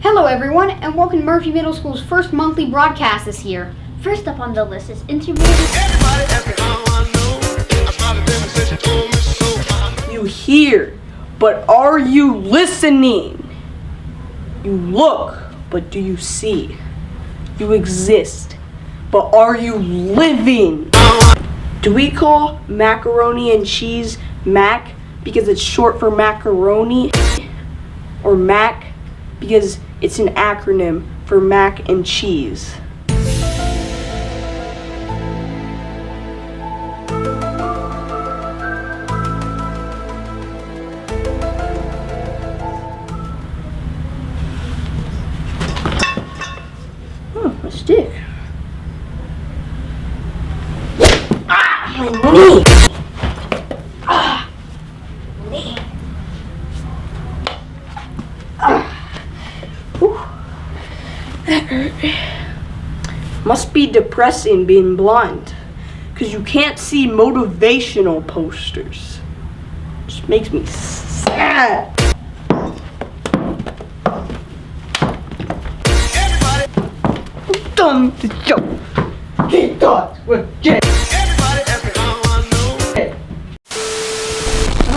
Hello everyone, and welcome to Murphy Middle School's first monthly broadcast this year. First up on the list is interview. You hear, but are you listening? You look, but do you see? You exist, but are you living? Do we call macaroni and cheese Mac because it's short for macaroni? Or Mac because it's an acronym for mac and cheese? A stick. Ah, my knee! Ah, knee. That hurt. Must be depressing being blind, because you can't see motivational posters. Just makes me sad. Done the show. He thought with Jay.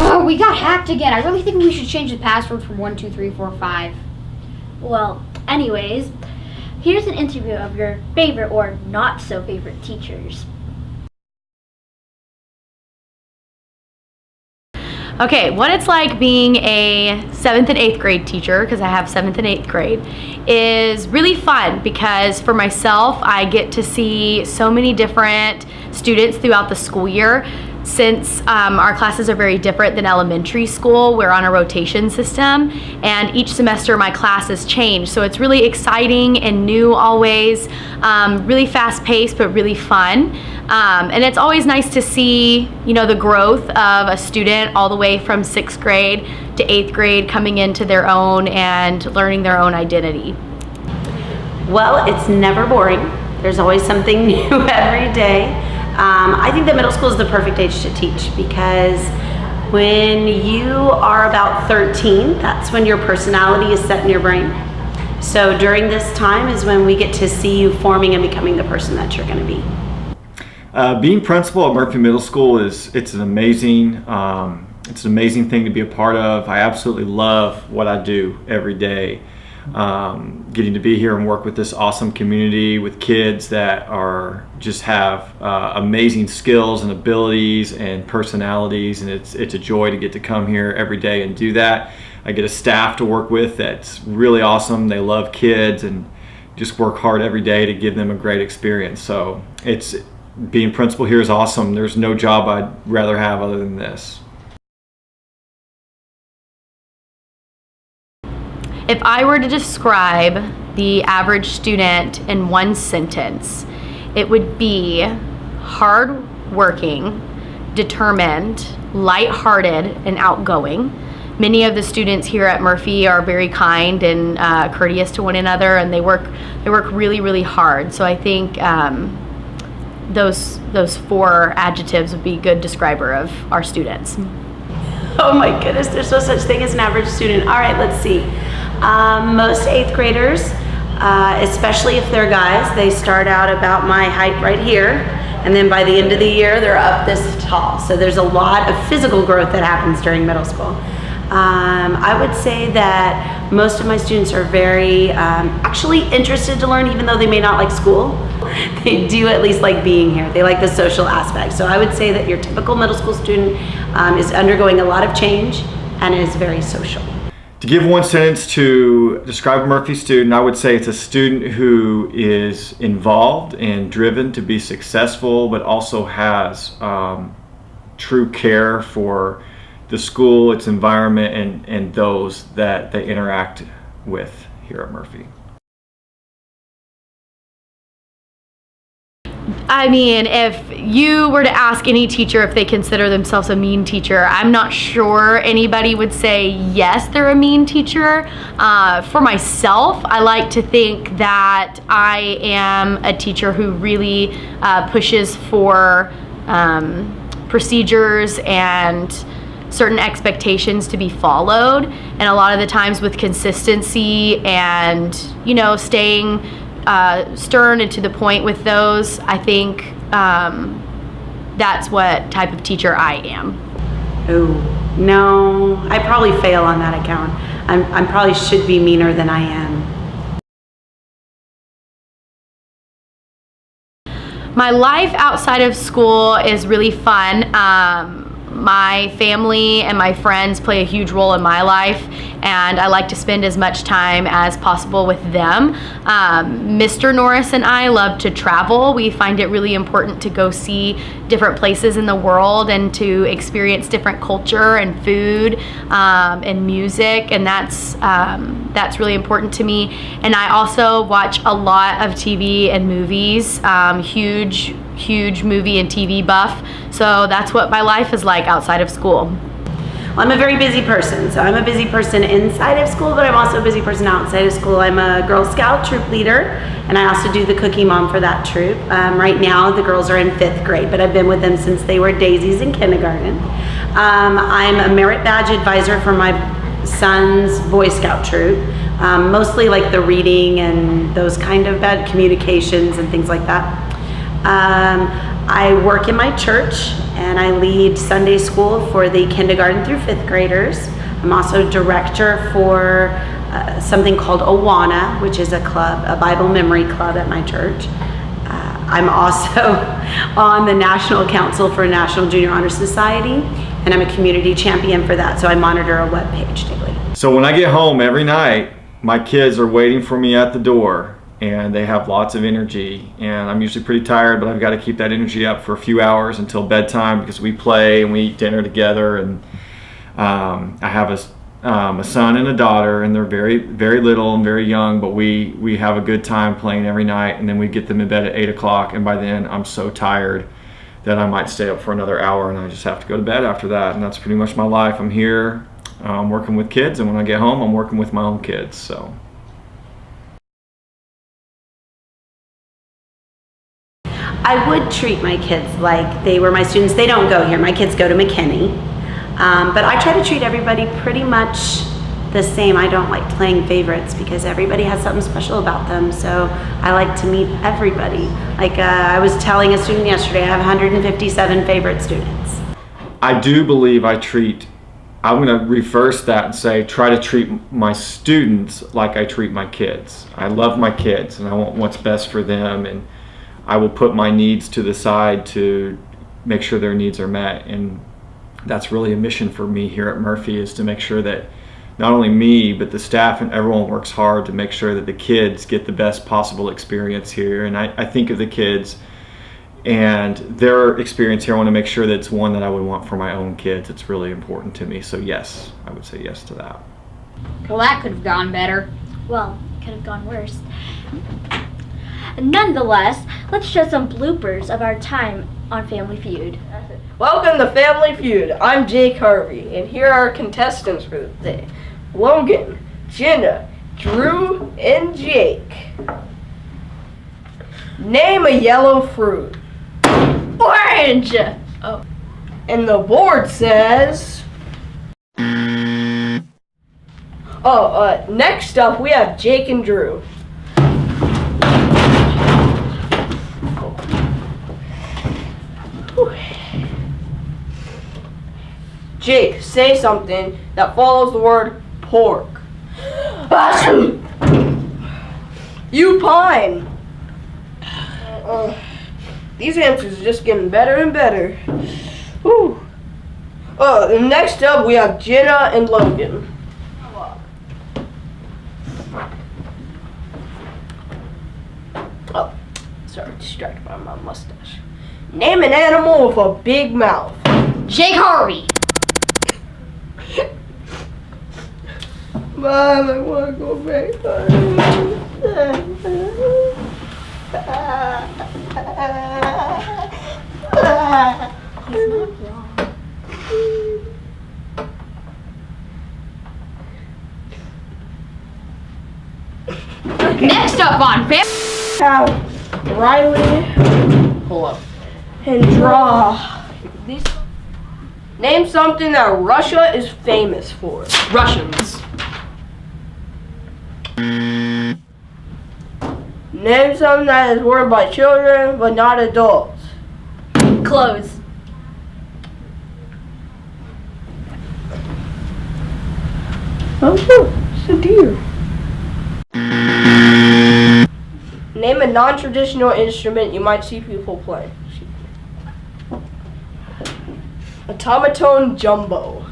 Oh, we got hacked again. I really think we should change the password from 1, 2, 3, 4, 5. Well, anyways, here's an interview of your favorite or not so favorite teachers. Okay, what it's like being a 7th and 8th grade teacher, because I have 7th and 8th grade, is really fun because for myself, I get to see so many different students throughout the school year. Since our classes are very different than elementary school, we're on a rotation system, and each semester my classes change. So it's really exciting and new always, really fast paced but really fun. And it's always nice to see, the growth of a student all the way from 6th grade to 8th grade coming into their own and learning their own identity. Well, it's never boring. There's always something new every day. I think that middle school is the perfect age to teach because when you are about 13, that's when your personality is set in your brain. So during this time is when we get to see you forming and becoming the person that you're going to be. Being principal at Murphy Middle School it's an amazing thing to be a part of. I absolutely love what I do every day. Getting to be here and work with this awesome community with kids that just have amazing skills and abilities and personalities, and it's a joy to get to come here every day and do that. I get a staff to work with that's really awesome. They love kids and just work hard every day to give them a great experience. So being principal here is awesome. There's no job I'd rather have other than this. If I were to describe the average student in one sentence, it would be hardworking, determined, lighthearted, and outgoing. Many of the students here at Murphy are very kind and courteous to one another, and they work really, really hard. So I think those 4 adjectives would be a good describer of our students. Oh my goodness, there's no such thing as an average student. All right, let's see. Most 8th graders, especially if they're guys, they start out about my height right here, and then by the end of the year, they're up this tall. So there's a lot of physical growth that happens during middle school. I would say that most of my students are very actually interested to learn, even though they may not like school. They do at least like being here. They like the social aspect. So I would say that your typical middle school student is undergoing a lot of change and is very social. To give one sentence to describe a Murphy student, I would say it's a student who is involved and driven to be successful, but also has true care for the school, its environment, and those that they interact with here at Murphy. I mean, if you were to ask any teacher if they consider themselves a mean teacher, I'm not sure anybody would say yes, they're a mean teacher. For myself, I like to think that I am a teacher who really pushes for procedures and certain expectations to be followed, and a lot of the times with consistency and, you know, staying stern and to the point with those, I think that's what type of teacher I am. Oh, no, I probably fail on that account. I probably should be meaner than I am. My life outside of school is really fun. My family and my friends play a huge role in my life, and I like to spend as much time as possible with them. Mr. Norris and I love to travel. We find it really important to go see different places in the world and to experience different culture and food and music, and that's really important to me. And I also watch a lot of TV and movies. Huge movie and TV buff, so that's what my life is like outside of school. Well, I'm a very busy person, so I'm a busy person inside of school, but I'm also a busy person outside of school. I'm a Girl Scout troop leader, and I also do the Cookie Mom for that troop. Right now, the girls are in 5th grade, but I've been with them since they were daisies in kindergarten. I'm a merit badge advisor for my son's Boy Scout troop, mostly like the reading and those kind of bad communications and things like that. I work in my church, and I lead Sunday school for the kindergarten through 5th graders. I'm also director for something called Awana, which is a club, a Bible memory club at my church. I'm also on the National Council for National Junior Honor Society, and I'm a community champion for that, so I monitor a web page daily. So when I get home every night, my kids are waiting for me at the door, and they have lots of energy, and I'm usually pretty tired, but I've got to keep that energy up for a few hours until bedtime because we play and we eat dinner together. And I have a son and a daughter, and they're very little and very young, but we have a good time playing every night, and then we get them in bed at 8 o'clock, and by then I'm so tired that I might stay up for another hour, and I just have to go to bed after that. And that's pretty much my life. I'm here working with kids, and when I get home I'm working with my own kids. So I would treat my kids like they were my students. They don't go here. My kids go to McKinney. But I try to treat everybody pretty much the same. I don't like playing favorites because everybody has something special about them. So I like to meet everybody. Like I was telling a student yesterday, I have 157 favorite students. I do believe I'm going to reverse that and say, try to treat my students like I treat my kids. I love my kids, and I want what's best for them, and I will put my needs to the side to make sure their needs are met. And that's really a mission for me here at Murphy, is to make sure that not only me, but the staff and everyone works hard to make sure that the kids get the best possible experience here. And I think of the kids and their experience here. I want to make sure that it's one that I would want for my own kids. It's really important to me. So yes, I would say yes to that. Well, that could have gone better. Well, could have gone worse. Nonetheless, let's show some bloopers of our time on Family Feud. Welcome to Family Feud. I'm Jake Harvey, and here are our contestants for the day: Logan, Jenna, Drew, and Jake. Name a yellow fruit. Orange! Oh. And the board says... next up we have Jake and Drew. Jake, say something that follows the word pork. You pine. These answers are just getting better and better. Whew. Next up we have Jenna and Logan. Oh, sorry, distracted by my mustache. Name an animal with a big mouth. Jake Harvey. Mom, I want to go back home. He's not wrong. Next up on Family. Have Riley pull up and draw these. Name something that Russia is famous for. Russians. Name something that is worn by children but not adults. Clothes. Oh, look, it's a deer. Name a non-traditional instrument you might see people play. Automaton jumbo.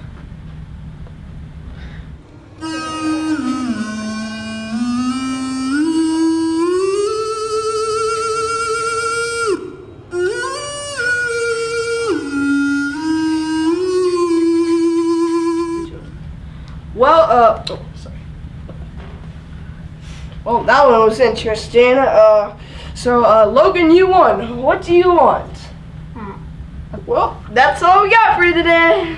Well, oh, sorry. Well, that one was interesting. Logan, you won. What do you want? Well, that's all we got for you today.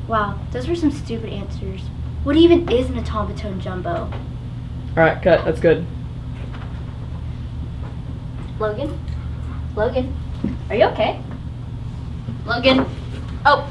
Wow, those were some stupid answers. What even is an automaton jumbo? Alright, cut. That's good. Logan? Logan? Are you okay? Logan? Oh,